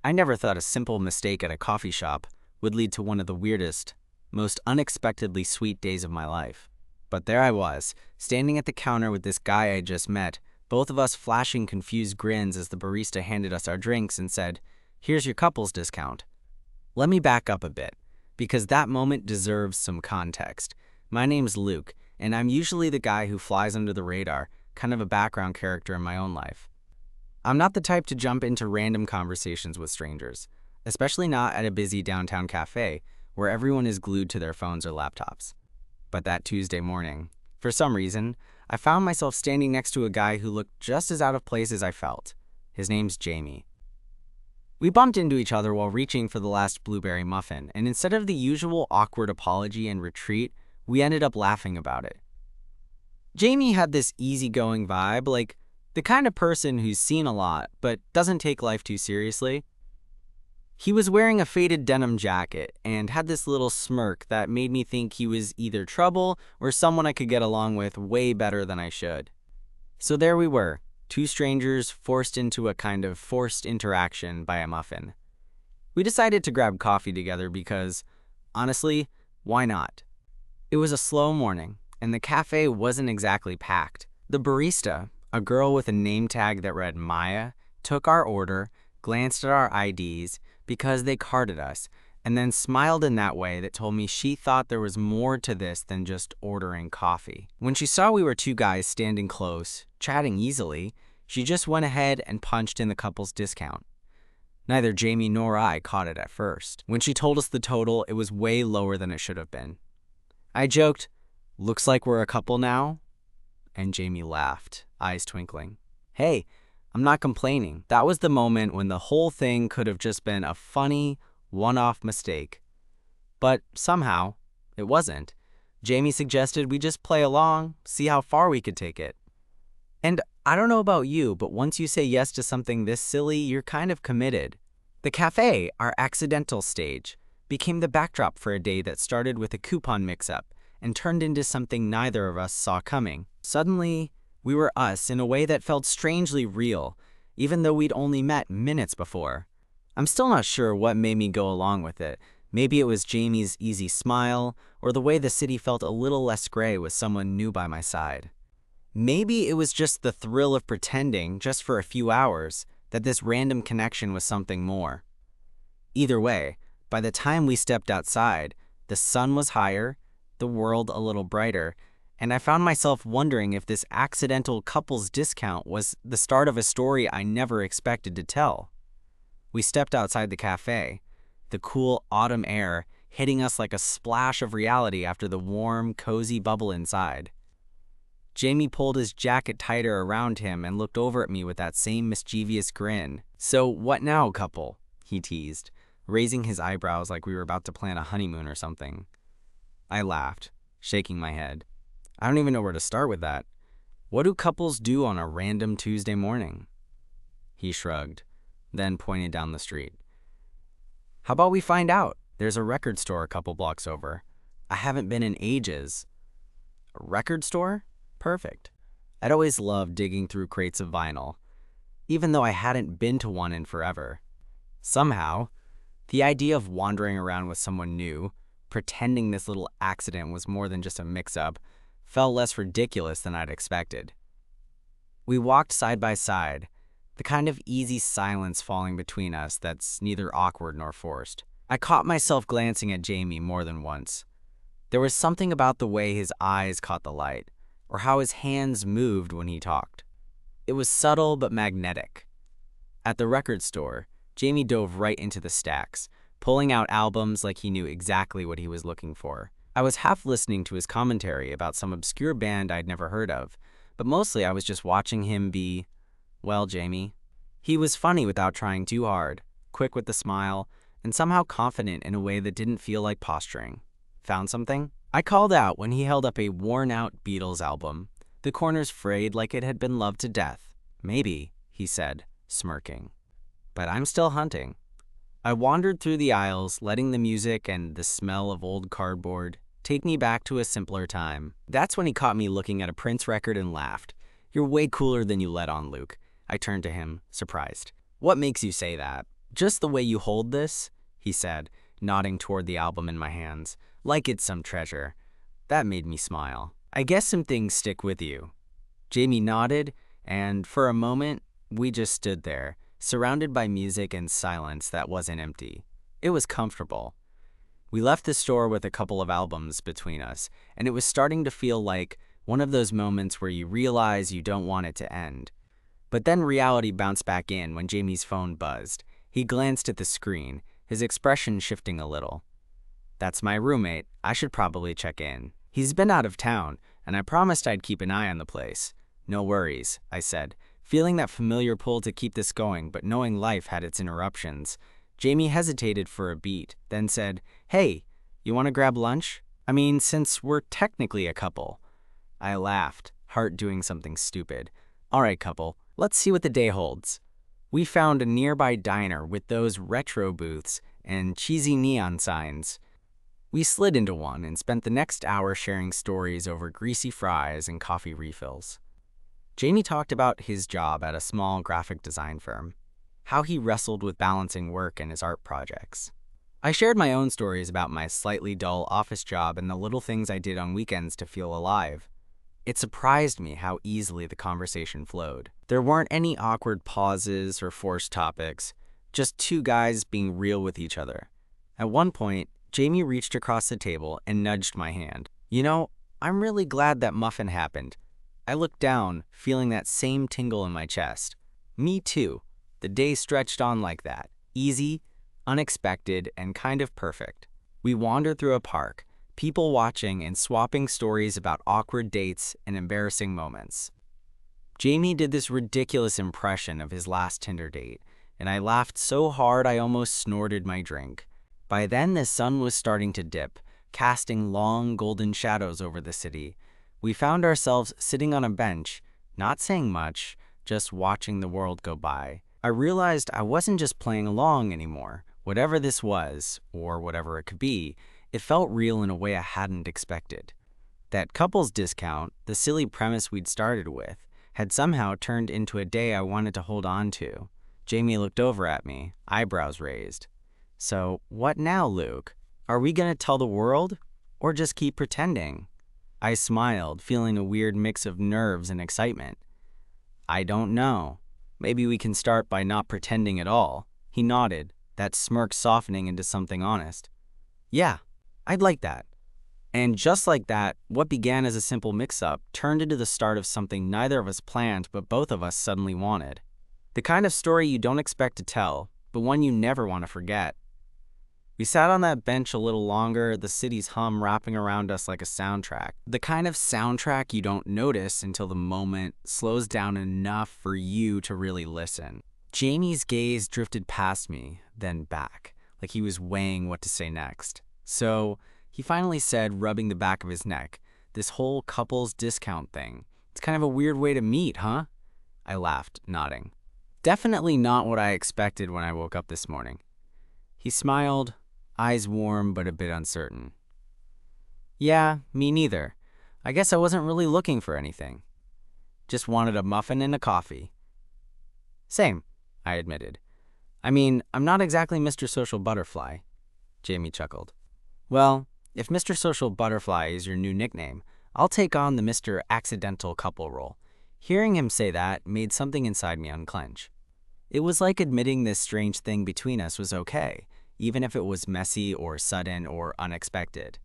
I never thought a simple mistake at a coffee shop would lead to one of the weirdest, most unexpectedly sweet days of my life. But there I was, standing at the counter with this guy I just met, both of us flashing confused grins as the barista handed us our drinks and said, "Here's your couple's discount." Let me back up a bit, because that moment deserves some context. My name's Luke, and I'm usually the guy who flies under the radar, kind of a background character in my own life. I'm not the type to jump into random conversations with strangers, especially not at a busy downtown cafe where everyone is glued to their phones or laptops. But that Tuesday morning, for some reason, I found myself standing next to a guy who looked just as out of place as I felt. His name's Jamie. We bumped into each other while reaching for the last blueberry muffin, and instead of the usual awkward apology and retreat, we ended up laughing about it. Jamie had this easygoing vibe, like the kind of person who's seen a lot but doesn't take life too seriously. He was wearing a faded denim jacket and had this little smirk that made me think he was either trouble or someone I could get along with way better than I should. So there we were, two strangers forced into a kind of forced interaction by a muffin. We decided to grab coffee together because, honestly, why not? It was a slow morning, and the cafe wasn't exactly packed. The barista, a girl with a name tag that read Maya, took our order, glanced at our IDs because they carded us, and then smiled in that way that told me she thought there was more to this than just ordering coffee. When she saw we were two guys standing close, chatting easily, she just went ahead and punched in the couple's discount. Neither Jamie nor I caught it at first. When she told us the total, it was way lower than it should have been. I joked, "Looks like we're a couple now?" And Jamie laughed, eyes twinkling. Hey, I'm not complaining. That was the moment when the whole thing could have just been a funny, one-off mistake. But somehow, it wasn't. Jamie suggested we just play along, see how far we could take it. And I don't know about you, but once you say yes to something this silly, you're kind of committed. The cafe, our accidental stage, became the backdrop for a day that started with a coupon mix-up and turned into something neither of us saw coming. Suddenly, we were us in a way that felt strangely real, even though we'd only met minutes before. I'm still not sure what made me go along with it. Maybe it was Jamie's easy smile, or the way the city felt a little less gray with someone new by my side. Maybe it was just the thrill of pretending, just for a few hours, that this random connection was something more. Either way, by the time we stepped outside, the sun was higher, the world a little brighter, and I found myself wondering if this accidental couple's discount was the start of a story I never expected to tell. We stepped outside the cafe, the cool autumn air hitting us like a splash of reality after the warm, cozy bubble inside. Jamie pulled his jacket tighter around him and looked over at me with that same mischievous grin. "So what now, couple?" he teased, raising his eyebrows like we were about to plan a honeymoon or something. I laughed, shaking my head. I don't even know where to start with that. What do couples do on a random Tuesday morning? He shrugged, then pointed down the street. How about we find out? There's a record store a couple blocks over. I haven't been in ages. A record store? Perfect. I'd always loved digging through crates of vinyl, even though I hadn't been to one in forever. Somehow, the idea of wandering around with someone new, pretending this little accident was more than just a mix-up, felt less ridiculous than I'd expected. We walked side by side, the kind of easy silence falling between us that's neither awkward nor forced. I caught myself glancing at Jamie more than once. There was something about the way his eyes caught the light, or how his hands moved when he talked. It was subtle but magnetic. At the record store, Jamie dove right into the stacks, pulling out albums like he knew exactly what he was looking for. I was half listening to his commentary about some obscure band I'd never heard of, but mostly I was just watching him be, well, Jamie. He was funny without trying too hard, quick with the smile, and somehow confident in a way that didn't feel like posturing. Found something? I called out when he held up a worn-out Beatles album, the corners frayed like it had been loved to death. Maybe, he said, smirking. But I'm still hunting. I wandered through the aisles, letting the music and the smell of old cardboard take me back to a simpler time. That's when he caught me looking at a Prince record and laughed. "You're way cooler than you let on, Luke." I turned to him, surprised. "What makes you say that?" "Just the way you hold this," he said, nodding toward the album in my hands, "like it's some treasure." That made me smile. "I guess some things stick with you." Jamie nodded, and for a moment, we just stood there, surrounded by music and silence that wasn't empty. It was comfortable. We left the store with a couple of albums between us, and it was starting to feel like one of those moments where you realize you don't want it to end. But then reality bounced back in when Jamie's phone buzzed. He glanced at the screen, his expression shifting a little. "That's my roommate. I should probably check in. He's been out of town, and I promised I'd keep an eye on the place." "No worries," I said, feeling that familiar pull to keep this going, but knowing life had its interruptions. Jamie hesitated for a beat, then said, "Hey, you want to grab lunch? I mean, since we're technically a couple." I laughed, heart doing something stupid. "All right, couple, let's see what the day holds." We found a nearby diner with those retro booths and cheesy neon signs. We slid into one and spent the next hour sharing stories over greasy fries and coffee refills. Jamie talked about his job at a small graphic design firm, how he wrestled with balancing work and his art projects. I shared my own stories about my slightly dull office job and the little things I did on weekends to feel alive. It surprised me how easily the conversation flowed. There weren't any awkward pauses or forced topics, just two guys being real with each other. At one point, Jamie reached across the table and nudged my hand. "You know, I'm really glad that muffin happened." I looked down, feeling that same tingle in my chest. Me too. The day stretched on like that, easy, unexpected, and kind of perfect. We wandered through a park, people watching and swapping stories about awkward dates and embarrassing moments. Jamie did this ridiculous impression of his last Tinder date, and I laughed so hard I almost snorted my drink. By then, the sun was starting to dip, casting long golden shadows over the city. We found ourselves sitting on a bench, not saying much, just watching the world go by. I realized I wasn't just playing along anymore. Whatever this was, or whatever it could be, it felt real in a way I hadn't expected. That couples discount, the silly premise we'd started with, had somehow turned into a day I wanted to hold on to. Jamie looked over at me, eyebrows raised. "So, what now, Luke? Are we gonna tell the world? Or just keep pretending?" I smiled, feeling a weird mix of nerves and excitement. "I don't know. Maybe we can start by not pretending at all." He nodded, that smirk softening into something honest. "Yeah, I'd like that." And just like that, what began as a simple mix-up turned into the start of something neither of us planned but both of us suddenly wanted. The kind of story you don't expect to tell, but one you never want to forget. We sat on that bench a little longer, the city's hum wrapping around us like a soundtrack. The kind of soundtrack you don't notice until the moment slows down enough for you to really listen. Jamie's gaze drifted past me, then back, like he was weighing what to say next. So, he finally said, rubbing the back of his neck, "This whole couples discount thing. It's kind of a weird way to meet, huh?" I laughed, nodding. "Definitely not what I expected when I woke up this morning." He smiled, eyes warm but a bit uncertain. "Yeah, me neither. I guess I wasn't really looking for anything. Just wanted a muffin and a coffee." "Same," I admitted. "I mean, I'm not exactly Mr. Social Butterfly." Jamie chuckled. "Well, if Mr. Social Butterfly is your new nickname, I'll take on the Mr. Accidental Couple role." Hearing him say that made something inside me unclench. It was like admitting this strange thing between us was okay, even if it was messy or sudden or unexpected.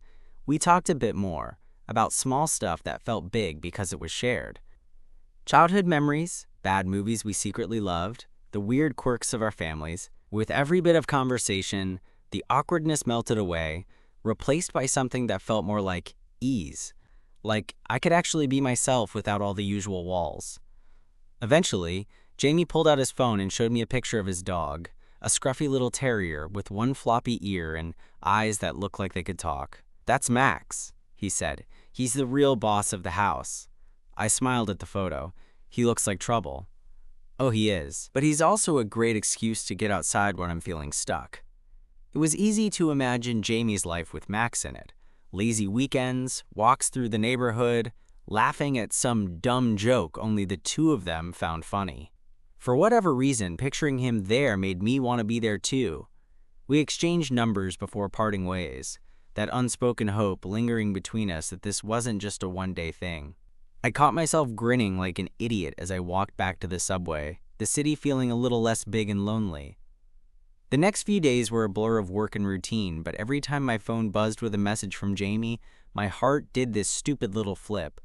We talked a bit more, about small stuff that felt big because it was shared. Childhood memories, bad movies we secretly loved, the weird quirks of our families. With every bit of conversation, the awkwardness melted away, replaced by something that felt more like ease. Like I could actually be myself without all the usual walls. Eventually, Jamie pulled out his phone and showed me a picture of his dog, a scruffy little terrier with one floppy ear and eyes that looked like they could talk. "That's Max," he said. "He's the real boss of the house." I smiled at the photo. "He looks like trouble." "Oh, he is. But he's also a great excuse to get outside when I'm feeling stuck." It was easy to imagine Jamie's life with Max in it. Lazy weekends, walks through the neighborhood, laughing at some dumb joke only the two of them found funny. For whatever reason, picturing him there made me want to be there too. We exchanged numbers before parting ways, that unspoken hope lingering between us that this wasn't just a one-day thing. I caught myself grinning like an idiot as I walked back to the subway, the city feeling a little less big and lonely. The next few days were a blur of work and routine, but every time my phone buzzed with a message from Jamie, my heart did this stupid little flip.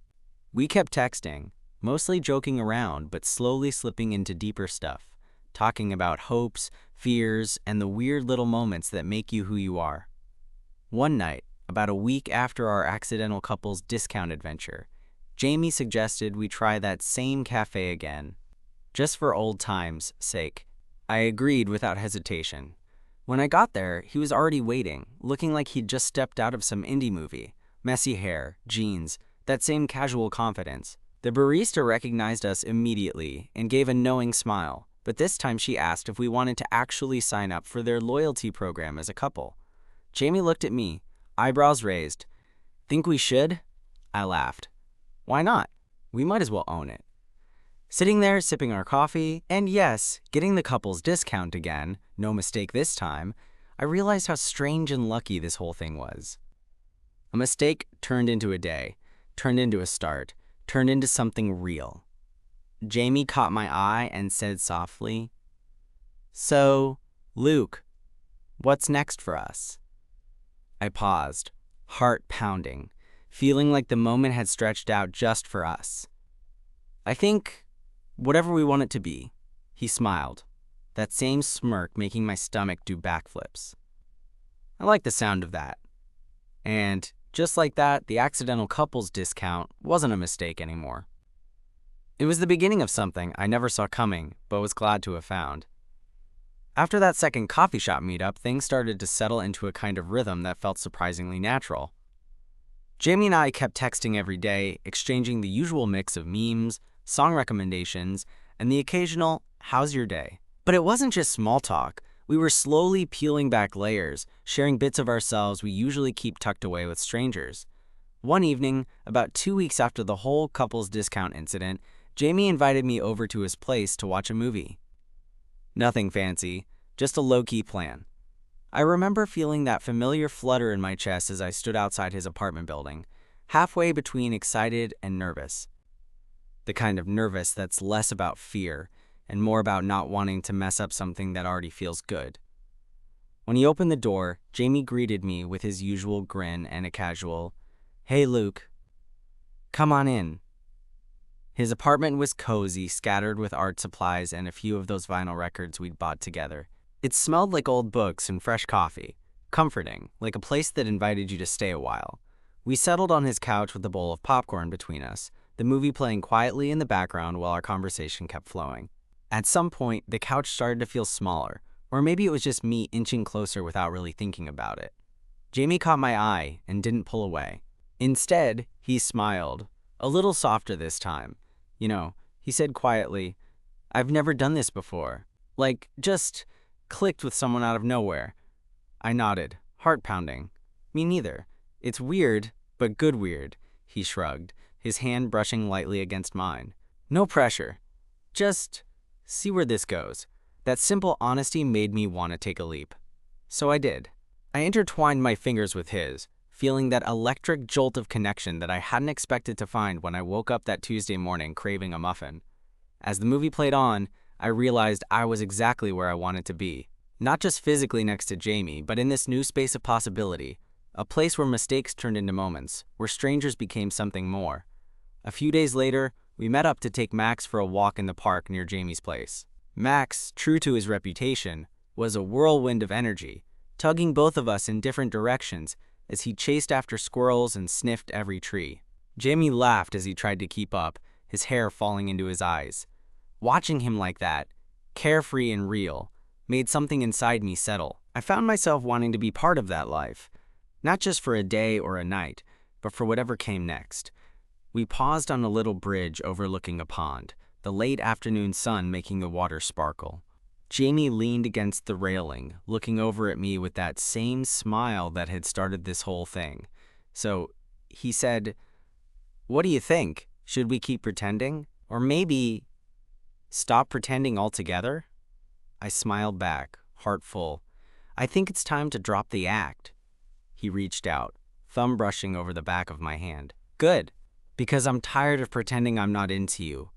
We kept texting, mostly joking around, but slowly slipping into deeper stuff, talking about hopes, fears, and the weird little moments that make you who you are. One night, about a week after our accidental couples discount adventure, Jamie suggested we try that same cafe again, just for old times' sake. I agreed without hesitation. When I got there, he was already waiting, looking like he'd just stepped out of some indie movie. Messy hair, jeans, that same casual confidence. The barista recognized us immediately and gave a knowing smile, but this time she asked if we wanted to actually sign up for their loyalty program as a couple. Jamie looked at me, eyebrows raised. "Think we should?" I laughed. "Why not? We might as well own it." Sitting there, sipping our coffee, and yes, getting the couple's discount again, no mistake this time, I realized how strange and lucky this whole thing was. A mistake turned into a day, turned into a start, turned into something real. Jamie caught my eye and said softly, "So, Luke, what's next for us?" I paused, heart pounding, feeling like the moment had stretched out just for us. "I think whatever we want it to be," he smiled, that same smirk making my stomach do backflips. I like the sound of that. And just like that, the accidental couples discount wasn't a mistake anymore. It was the beginning of something I never saw coming, but was glad to have found. After that second coffee shop meetup, things started to settle into a kind of rhythm that felt surprisingly natural. Jamie and I kept texting every day, exchanging the usual mix of memes, song recommendations, and the occasional "how's your day?" But it wasn't just small talk. We were slowly peeling back layers, sharing bits of ourselves we usually keep tucked away with strangers. One evening, about 2 weeks after the whole couple's discount incident, Jamie invited me over to his place to watch a movie. Nothing fancy, just a low-key plan. I remember feeling that familiar flutter in my chest as I stood outside his apartment building, halfway between excited and nervous. The kind of nervous that's less about fear and more about not wanting to mess up something that already feels good. When he opened the door, Jamie greeted me with his usual grin and a casual, "Hey Luke, come on in." His apartment was cozy, scattered with art supplies and a few of those vinyl records we'd bought together. It smelled like old books and fresh coffee, comforting, like a place that invited you to stay a while. We settled on his couch with a bowl of popcorn between us, the movie playing quietly in the background while our conversation kept flowing. At some point, the couch started to feel smaller, or maybe it was just me inching closer without really thinking about it. Jamie caught my eye and didn't pull away. Instead, he smiled, a little softer this time. He said quietly, "I've never done this before." Just clicked with someone out of nowhere. I nodded, heart pounding. "Me neither. It's weird, but good weird," he shrugged, his hand brushing lightly against mine. "No pressure. Just see where this goes." That simple honesty made me want to take a leap. So I did. I intertwined my fingers with his, feeling that electric jolt of connection that I hadn't expected to find when I woke up that Tuesday morning craving a muffin. As the movie played on, I realized I was exactly where I wanted to be. Not just physically next to Jamie, but in this new space of possibility. A place where mistakes turned into moments, where strangers became something more. A few days later, we met up to take Max for a walk in the park near Jamie's place. Max, true to his reputation, was a whirlwind of energy, tugging both of us in different directions as he chased after squirrels and sniffed every tree. Jamie laughed as he tried to keep up, his hair falling into his eyes. Watching him like that, carefree and real, made something inside me settle. I found myself wanting to be part of that life, not just for a day or a night, but for whatever came next. We paused on a little bridge overlooking a pond, the late afternoon sun making the water sparkle. Jamie leaned against the railing, looking over at me with that same smile that had started this whole thing. So he said, "What do you think? Should we keep pretending? Or maybe Stop pretending altogether? I smiled back, heart full. I think it's time to drop the act. He reached out, thumb brushing over the back of my hand. Good, because I'm tired of pretending I'm not into you.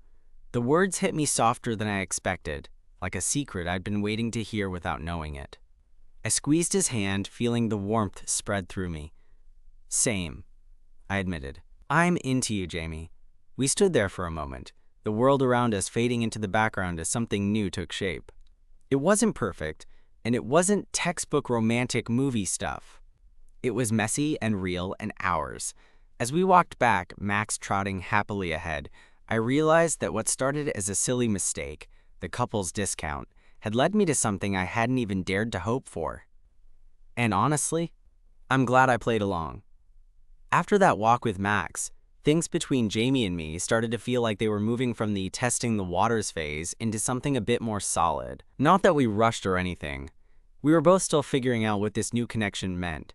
The words hit me softer than I expected, like a secret I'd been waiting to hear without knowing it. I squeezed his hand, feeling the warmth spread through me. Same, I admitted. I'm into you, Jamie. We stood there for a moment, the world around us fading into the background as something new took shape. It wasn't perfect, and it wasn't textbook romantic movie stuff. It was messy and real and ours. As we walked back, Max trotting happily ahead, I realized that what started as a silly mistake, the couple's discount, had led me to something I hadn't even dared to hope for. And honestly, I'm glad I played along. After that walk with Max, things between Jamie and me started to feel like they were moving from the testing the waters phase into something a bit more solid. Not that we rushed or anything. We were both still figuring out what this new connection meant,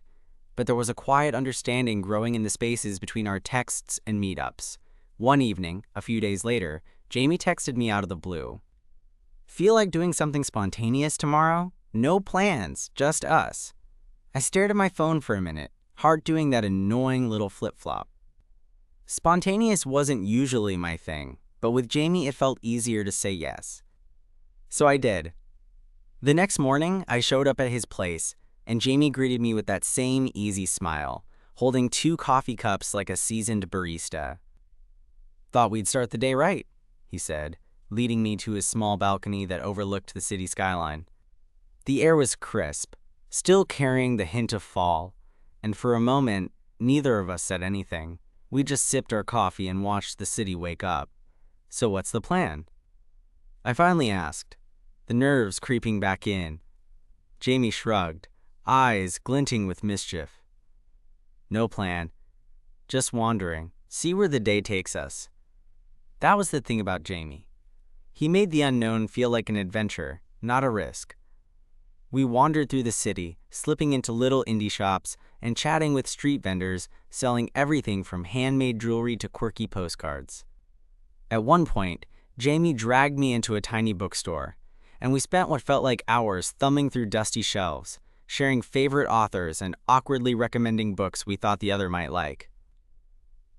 but there was a quiet understanding growing in the spaces between our texts and meetups. One evening, a few days later, Jamie texted me out of the blue. Feel like doing something spontaneous tomorrow? No plans, just us. I stared at my phone for a minute, heart doing that annoying little flip-flop. Spontaneous wasn't usually my thing, but with Jamie it felt easier to say yes. So I did. The next morning, I showed up at his place, and Jamie greeted me with that same easy smile, holding 2 coffee cups like a seasoned barista. Thought we'd start the day right, he said, leading me to his small balcony that overlooked the city skyline. The air was crisp, still carrying the hint of fall, and for a moment, neither of us said anything. We just sipped our coffee and watched the city wake up. So what's the plan? I finally asked, the nerves creeping back in. Jamie shrugged, eyes glinting with mischief. No plan. Just wandering. See where the day takes us. That was the thing about Jamie. He made the unknown feel like an adventure, not a risk. We wandered through the city, slipping into little indie shops and chatting with street vendors selling everything from handmade jewelry to quirky postcards. At one point, Jamie dragged me into a tiny bookstore, and we spent what felt like hours thumbing through dusty shelves, sharing favorite authors and awkwardly recommending books we thought the other might like.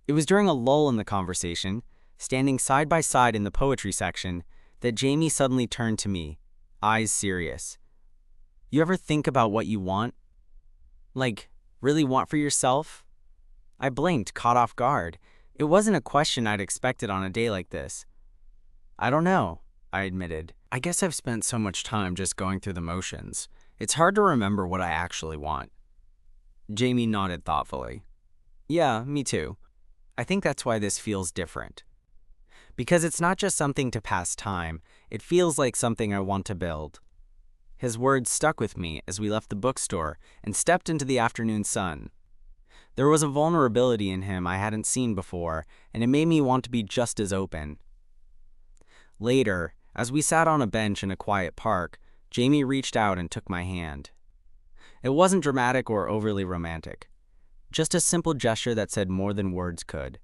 It was during a lull in the conversation, standing side by side in the poetry section, that Jamie suddenly turned to me, eyes serious. You ever think about what you want? Like, really want for yourself? I blinked, caught off guard. It wasn't a question I'd expected on a day like this. I don't know, I admitted. I guess I've spent so much time just going through the motions. It's hard to remember what I actually want. Jamie nodded thoughtfully. Yeah, me too. I think that's why this feels different. Because it's not just something to pass time, it feels like something I want to build. His words stuck with me as we left the bookstore and stepped into the afternoon sun. There was a vulnerability in him I hadn't seen before, and it made me want to be just as open. Later, as we sat on a bench in a quiet park, Jamie reached out and took my hand. It wasn't dramatic or overly romantic, just a simple gesture that said more than words could.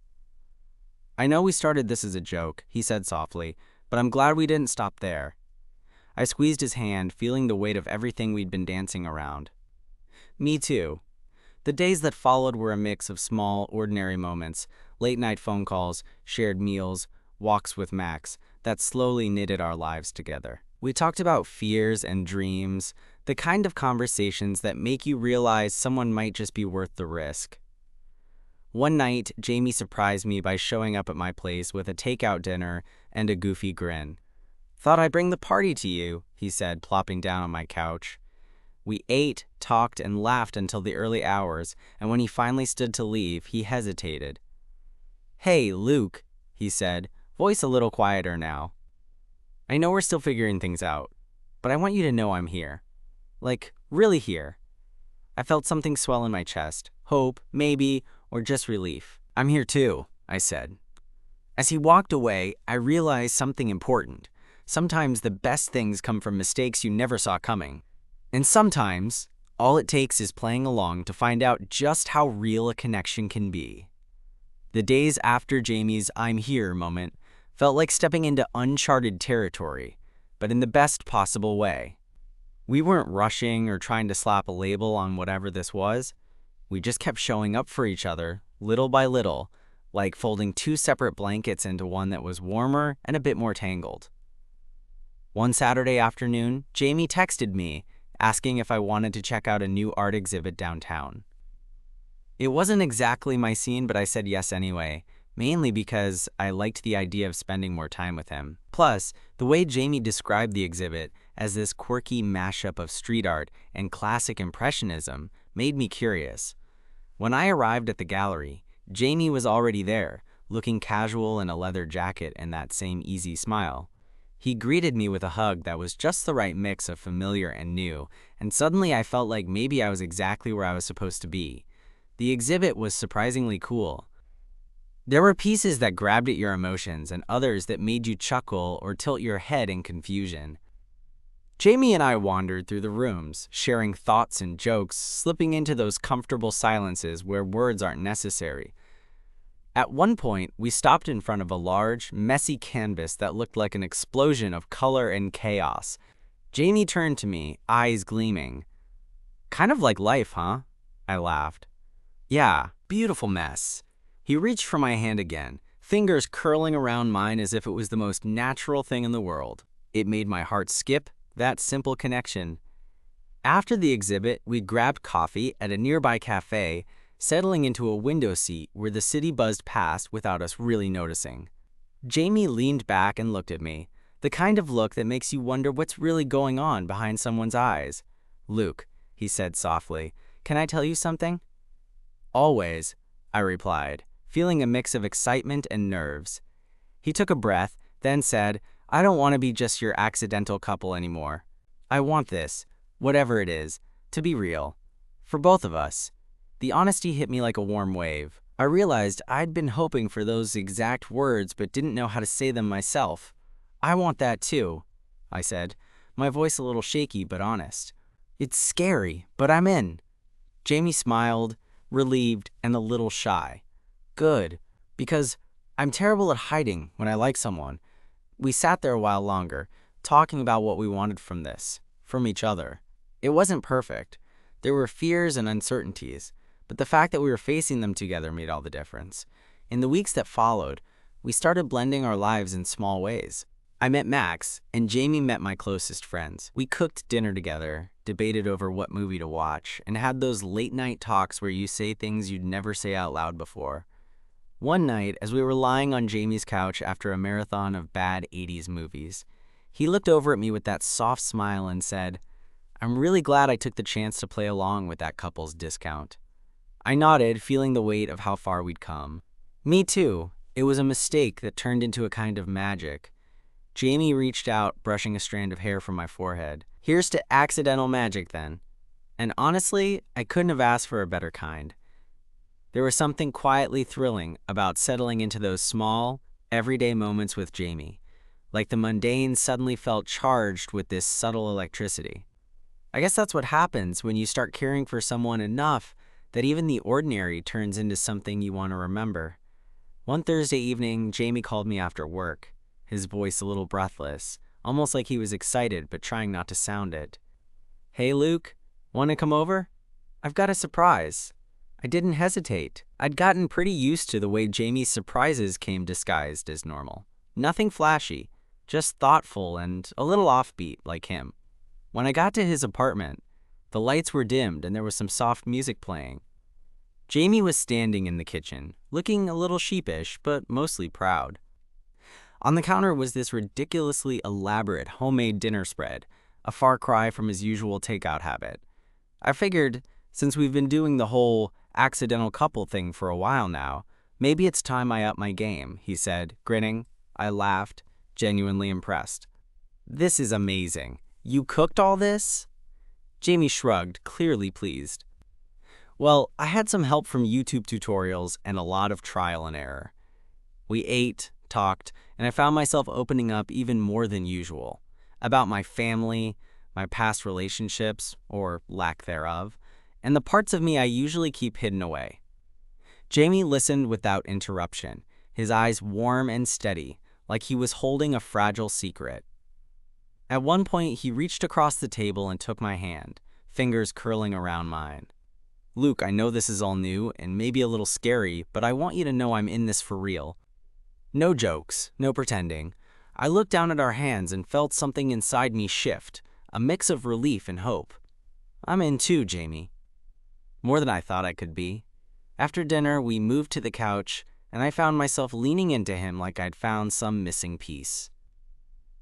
I know we started this as a joke, he said softly, but I'm glad we didn't stop there. I squeezed his hand, feeling the weight of everything we'd been dancing around. Me too. The days that followed were a mix of small, ordinary moments, late-night phone calls, shared meals, walks with Max, that slowly knitted our lives together. We talked about fears and dreams, the kind of conversations that make you realize someone might just be worth the risk. One night, Jamie surprised me by showing up at my place with a takeout dinner and a goofy grin. Thought I'd bring the party to you, he said, plopping down on my couch. We ate, talked, and laughed until the early hours, and when he finally stood to leave, he hesitated. Hey, Luke, he said, voice a little quieter now. I know we're still figuring things out, but I want you to know I'm here. Like, really here. I felt something swell in my chest, hope, maybe, or just relief. I'm here too, I said. As he walked away, I realized something important. Sometimes the best things come from mistakes you never saw coming. And sometimes, all it takes is playing along to find out just how real a connection can be. The days after Jamie's I'm here moment Felt like stepping into uncharted territory, but in the best possible way. We weren't rushing or trying to slap a label on whatever this was. We just kept showing up for each other, little by little, like folding two separate blankets into one that was warmer and a bit more tangled. One Saturday afternoon, Jamie texted me, asking if I wanted to check out a new art exhibit downtown. It wasn't exactly my scene, but I said yes anyway, mainly because I liked the idea of spending more time with him. Plus, the way Jamie described the exhibit as this quirky mashup of street art and classic impressionism made me curious. When I arrived at the gallery, Jamie was already there, looking casual in a leather jacket and that same easy smile. He greeted me with a hug that was just the right mix of familiar and new, and suddenly I felt like maybe I was exactly where I was supposed to be. The exhibit was surprisingly cool. There were pieces that grabbed at your emotions and others that made you chuckle or tilt your head in confusion. Jamie and I wandered through the rooms, sharing thoughts and jokes, slipping into those comfortable silences where words aren't necessary. At one point, we stopped in front of a large, messy canvas that looked like an explosion of color and chaos. Jamie turned to me, eyes gleaming. "Kind of like life, huh?" I laughed. "Yeah, beautiful mess." He reached for my hand again, fingers curling around mine as if it was the most natural thing in the world. It made my heart skip, that simple connection. After the exhibit, we grabbed coffee at a nearby cafe, settling into a window seat where the city buzzed past without us really noticing. Jamie leaned back and looked at me, the kind of look that makes you wonder what's really going on behind someone's eyes. "Luke," he said softly, "can I tell you something?" "Always," I replied, feeling a mix of excitement and nerves. He took a breath, then said, "I don't want to be just your accidental couple anymore. I want this, whatever it is, to be real. For both of us." The honesty hit me like a warm wave. I realized I'd been hoping for those exact words but didn't know how to say them myself. "I want that too," I said, my voice a little shaky but honest. "It's scary, but I'm in." Jamie smiled, relieved and a little shy. "Good, because I'm terrible at hiding when I like someone." We sat there a while longer, talking about what we wanted from this, from each other. It wasn't perfect. There were fears and uncertainties, but the fact that we were facing them together made all the difference. In the weeks that followed, we started blending our lives in small ways. I met Max, and Jamie met my closest friends. We cooked dinner together, debated over what movie to watch, and had those late-night talks where you say things you'd never say out loud before. One night, as we were lying on Jamie's couch after a marathon of bad 80s movies, he looked over at me with that soft smile and said, "I'm really glad I took the chance to play along with that couple's discount." I nodded, feeling the weight of how far we'd come. Me too. It was a mistake that turned into a kind of magic. Jamie reached out, brushing a strand of hair from my forehead. "Here's to accidental magic, then." And honestly, I couldn't have asked for a better kind. There was something quietly thrilling about settling into those small, everyday moments with Jamie, like the mundane suddenly felt charged with this subtle electricity. I guess that's what happens when you start caring for someone enough that even the ordinary turns into something you want to remember. One Thursday evening, Jamie called me after work, his voice a little breathless, almost like he was excited but trying not to sound it. "Hey Luke, want to come over? I've got a surprise." I didn't hesitate. I'd gotten pretty used to the way Jamie's surprises came disguised as normal. Nothing flashy, just thoughtful and a little offbeat like him. When I got to his apartment, the lights were dimmed and there was some soft music playing. Jamie was standing in the kitchen, looking a little sheepish, but mostly proud. On the counter was this ridiculously elaborate homemade dinner spread, a far cry from his usual takeout habit. I figured, since we've been doing the whole accidental couple thing for a while now, maybe it's time I up my game, he said, grinning. I laughed, genuinely impressed. "This is amazing. You cooked all this?" Jamie shrugged, clearly pleased. "Well, I had some help from YouTube tutorials and a lot of trial and error." We ate, talked, and I found myself opening up even more than usual, about my family, my past relationships, or lack thereof, and the parts of me I usually keep hidden away. Jamie listened without interruption, his eyes warm and steady, like he was holding a fragile secret. At one point, he reached across the table and took my hand, fingers curling around mine. "Luke, I know this is all new and maybe a little scary, but I want you to know I'm in this for real. No jokes, no pretending." I looked down at our hands and felt something inside me shift, a mix of relief and hope. "I'm in too, Jamie." More than I thought I could be. After dinner, we moved to the couch, and I found myself leaning into him like I'd found some missing piece.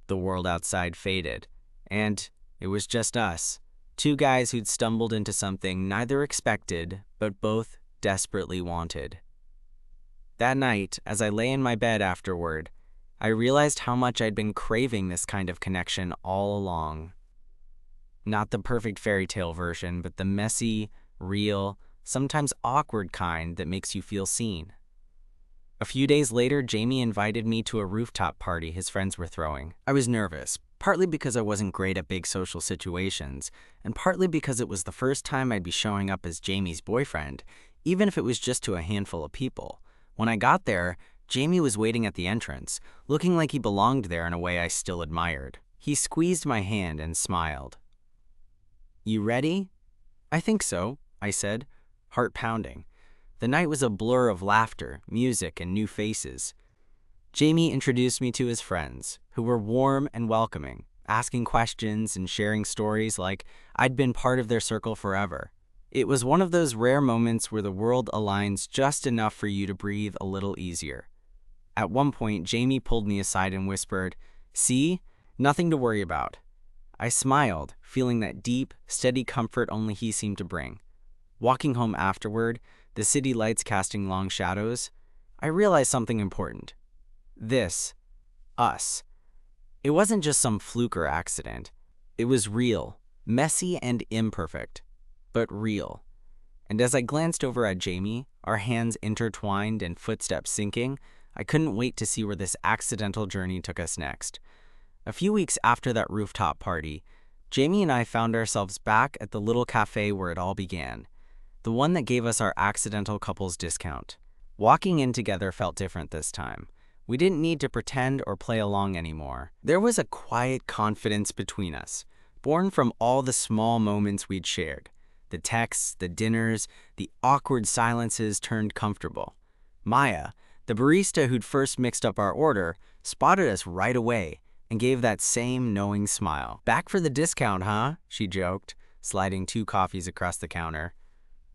The world outside faded, and it was just us, two guys who'd stumbled into something neither expected, but both desperately wanted. That night, as I lay in my bed afterward, I realized how much I'd been craving this kind of connection all along. Not the perfect fairy tale version, but the messy, real, sometimes awkward kind that makes you feel seen. A few days later, Jamie invited me to a rooftop party his friends were throwing. I was nervous, partly because I wasn't great at big social situations, and partly because it was the first time I'd be showing up as Jamie's boyfriend, even if it was just to a handful of people. When I got there, Jamie was waiting at the entrance, looking like he belonged there in a way I still admired. He squeezed my hand and smiled. "You ready?" "I think so," I said, heart pounding. The night was a blur of laughter, music, and new faces. Jamie introduced me to his friends, who were warm and welcoming, asking questions and sharing stories like I'd been part of their circle forever. It was one of those rare moments where the world aligns just enough for you to breathe a little easier. At one point, Jamie pulled me aside and whispered, "See? Nothing to worry about." I smiled, feeling that deep, steady comfort only he seemed to bring. Walking home afterward, the city lights casting long shadows, I realized something important. This, us. It wasn't just some fluke or accident. It was real, messy and imperfect, but real. And as I glanced over at Jamie, our hands intertwined and footsteps syncing, I couldn't wait to see where this accidental journey took us next. A few weeks after that rooftop party, Jamie and I found ourselves back at the little cafe where it all began, the one that gave us our accidental couples discount. Walking in together felt different this time. We didn't need to pretend or play along anymore. There was a quiet confidence between us, born from all the small moments we'd shared. The texts, the dinners, the awkward silences turned comfortable. Maya, the barista who'd first mixed up our order, spotted us right away and gave that same knowing smile. "Back for the discount, huh?" she joked, sliding 2 coffees across the counter.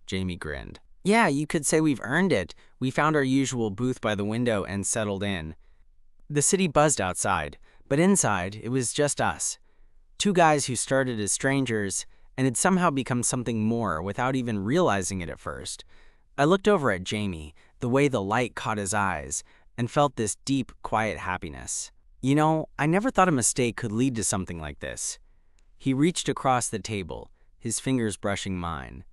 Jamie grinned. "Yeah, you could say we've earned it. We found our usual booth by the window and settled in." The city buzzed outside, but inside, it was just us. 2 guys who started as strangers and had somehow become something more without even realizing it at first. I looked over at Jamie, the way the light caught his eyes, and felt this deep, quiet happiness. You know, I never thought a mistake could lead to something like this. He reached across the table, his fingers brushing mine.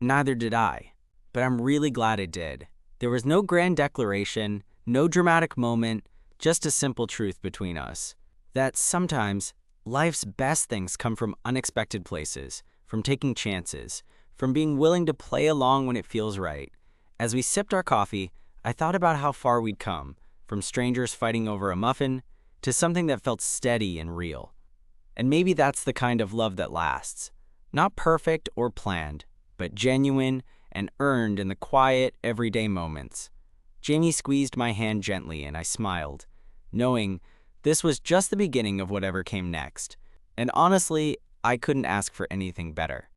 Neither did I, but I'm really glad it did. There was no grand declaration, no dramatic moment, just a simple truth between us. That sometimes, life's best things come from unexpected places, from taking chances, from being willing to play along when it feels right. As we sipped our coffee, I thought about how far we'd come, from strangers fighting over a muffin to something that felt steady and real. And maybe that's the kind of love that lasts. Not perfect or planned, but genuine and earned in the quiet, everyday moments. Jamie squeezed my hand gently and I smiled, knowing this was just the beginning of whatever came next. And honestly, I couldn't ask for anything better.